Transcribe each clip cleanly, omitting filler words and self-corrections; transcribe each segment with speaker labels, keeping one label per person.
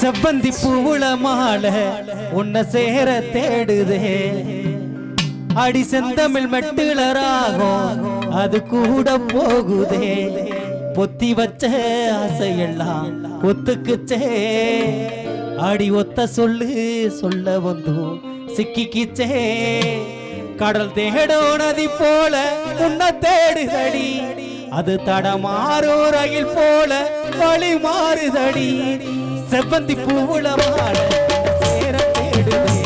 Speaker 1: செவ்வந்தி பூவுள மாலை உன்னை சேர தேடுதே அடி செந்தமிழ் மெட்டுளராகும் அது கூட போகுதே பொத்தி வச்ச ஆசையெல்லாம் ஒத்துக்குச்சே அடி ஒத்த சொல்லு சொல்ல வந்து சிக்கிக்கிச்சே கடல் தேடோ நதி போல உன்னை தேடுதடி அது தடமாறோ ரயில் போல வழி மாறுதடி செவ்வந்தி பூவுள மாலை சேர தேடுதே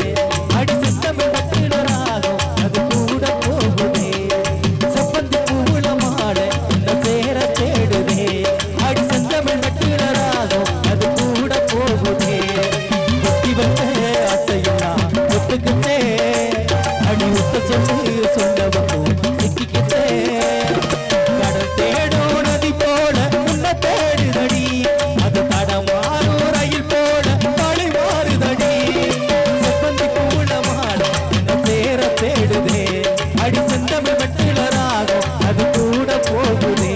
Speaker 1: அடி செந்தமிழ் மெட்டுளராகும் அது கூட போகுதே செவ்வந்தி பூவுள மாலை சேர தேடுதே அடி செந்தமிழ் மெட்டுளராகும் அது கூட போகுதே ஒத்தி வந்த ஆசையெல்லாம் ஒத்துக்கிட்டே அடி ஒத்த சொல்லு சொல்ல வந்து சிக்கிக்கிட்டே கடல் தேடோ நதி போல உன்னை தேடுதடி அது தடமாறோ ரயில் போல வழி மாறுதடி செவ்வந்தி பூவுள மாலை சேர தேடுதே அடி செந்தமிழ் மெட்டுளராகும் அது கூட போகுதே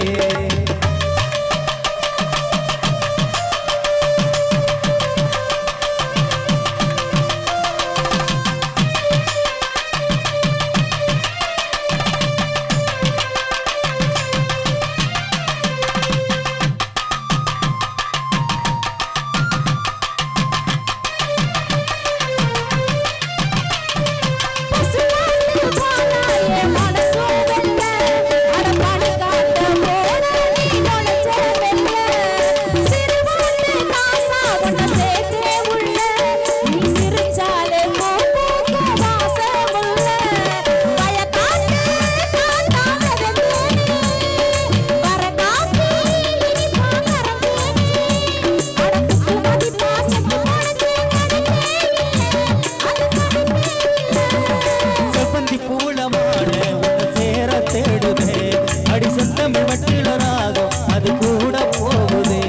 Speaker 1: அடி செந்தமிழ் மெட்டுளராகும் அது கூட போகுதே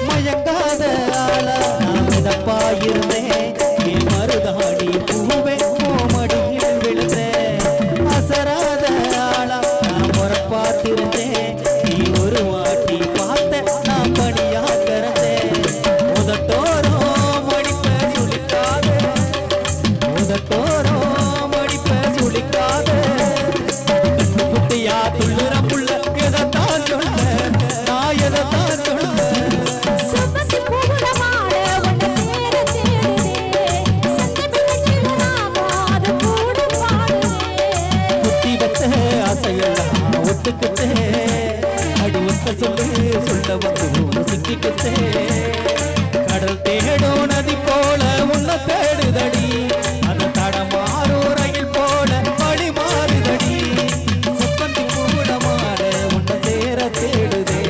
Speaker 1: மயங்காத ஆளா இருந்தேன் மருதாடி பூவே மடியில் விழுந்தேன் அசராத ஆளா நான் முறப்பாத்திருந்தேன் நீ ஒரு வாட்டி பார்த்த நான் பணியா கறந்தேன் உதட்டோரோ மடிப்ப சுளிக்காத உதட்டோரோ மடிப்ப சுளிக்காத குட்டியா துள்ளுற புள்ள எதைத்தான் சொல்ல நான் எதைத்தான் சொல்ல ஒத்துக்கிட்டே அடி ஒத்த சொல்லு சொல்ல வந்து சிக்கிக்கிட்டே கடல் தேடோ நதி போல உன்னை தேடுதடி அந்த தடமாறோ ரயில் போல வழி மாறுதடி செவ்வந்தி பூவுள மாலை உன்னை சேர தேடுதே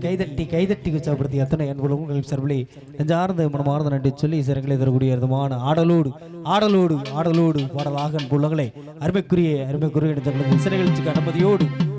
Speaker 1: கைதட்டி கைதட்டி உற்சாகப்படுத்தி அத்தனை அன்புகளும் உங்கள் சர்வலை நெஞ்சார்ந்த மனமார்ந்த நன்றி சொல்லி சிறங்களை தரக்கூடிய விதமான ஆடலோடு பாடலாக அன்புள்ளங்களை அருமைக்குரிய இசை நிகழ்ச்சிக்கு அனுமதியோடு